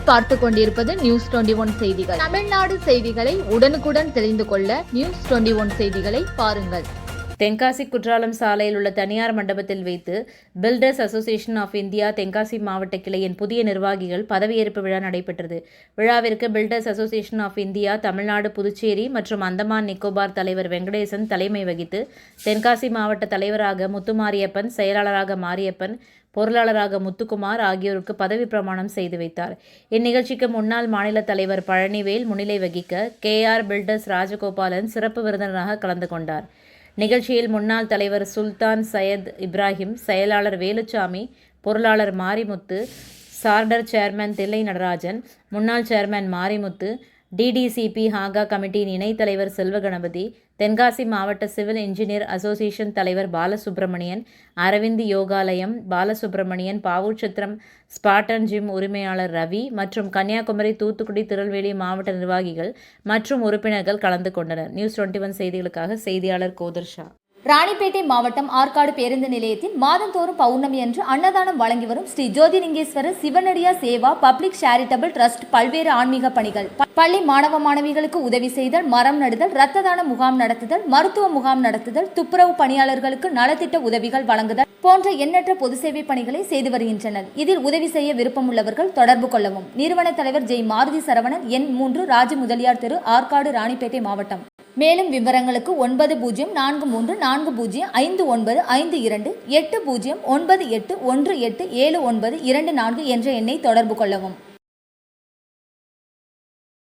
நீங்கள் பார்த்து கொண்டிருப்பது நியூஸ் 21 செய்திகள். தமிழ்நாடு செய்திகளை உடனுக்குடன் தெரிந்து கொள்ள நியூஸ் 21 செய்திகளை பாருங்கள். தென்காசி குற்றாலம் சாலையில் உள்ள தனியார் மண்டபத்தில் வைத்து builders association of India Tenkasi மாவட்ட கிளையின் புதிய நிர்வாகிகள் பதவியேற்பு விழா நடைபெற்றது. விழாவிற்கு builders association of India Tamil Nadu, Puducherry மற்றும் அந்தமான் நிக்கோபார் தலைவர் வெங்கடேசன் தலைமை வகித்து தென்காசி மாவட்ட தலைவராக முத்துமாரியப்பன், செயலாளராக மாரியப்பன், பொருளாளராக முத்துக்குமார் ஆகியோருக்கு பதவி பிரமாணம் செய்து வைத்தார். இந்நிகழ்ச்சிக்கு முன்னாள் மாநில தலைவர் பழனிவேல் முன்னிலை வகிக்க கேஆர் பில்டர்ஸ் ராஜகோபாலன் சிறப்பு விருந்தினராக கலந்து கொண்டார். நிகழ்ச்சியில் முன்னாள் தலைவர் சுல்தான் சையத் இப்ராஹிம், செயலாளர் வேலுச்சாமி, பொருளாளர் மாரிமுத்து, சார்டர் சேர்மன் தில்லை நடராஜன், முன்னாள் சேர்மன் மாரிமுத்து, டிடிசிபி ஹாகா கமிட்டியின் இணைத் தலைவர் செல்வகணபதி, தென்காசி மாவட்ட சிவில் இன்ஜினியர் அசோசியேஷன் தலைவர் பாலசுப்ரமணியன், அரவிந்த் யோகாலயம் பாலசுப்ரமணியன், பாவூர்சத்திரம் ஸ்பாட்டன் ஜிம் உரிமையாளர் ரவி மற்றும் கன்னியாகுமரி, தூத்துக்குடி, திருநெல்வேலி மாவட்ட நிர்வாகிகள் மற்றும் உறுப்பினர்கள் கலந்து கொண்டனர். நியூஸ் 21 செய்திகளுக்காக செய்தியாளர் கோதர்ஷா. ராணிப்பேட்டை மாவட்டம் ஆற்காடு பேருந்து நிலையத்தில் மாதந்தோறும் பௌர்ணமி அன்று அன்னதானம் வழங்கி வரும் Sri Jothilingeswarar சிவனடியா Seva public charitable trust பல்வேறு ஆன்மீக பணிகள், பள்ளி மாணவ மாணவிகளுக்கு உதவி செய்தல், மரம் நடுதல், இரத்த தான முகாம் நடத்துதல், மருத்துவ முகாம் நடத்துதல், துப்புரவு பணியாளர்களுக்கு நலத்திட்ட உதவிகள் வழங்குதல் போன்ற எண்ணற்ற பொது சேவை பணிகளை செய்து வருகின்றனர். இதில் உதவி செய்ய விருப்பமுள்ளவர்கள் தொடர்பு கொள்ளவும். நிறுவன தலைவர் ஜெய் மாருதி சரவணன், எண் 3, ராஜு முதலியார் தெரு, ஆற்காடு, ராணிப்பேட்டை மாவட்டம். மேலும் விவரங்களுக்கு 9040405952 809818 என்ற எண்ணை தொடர்பு கொள்ளவும்.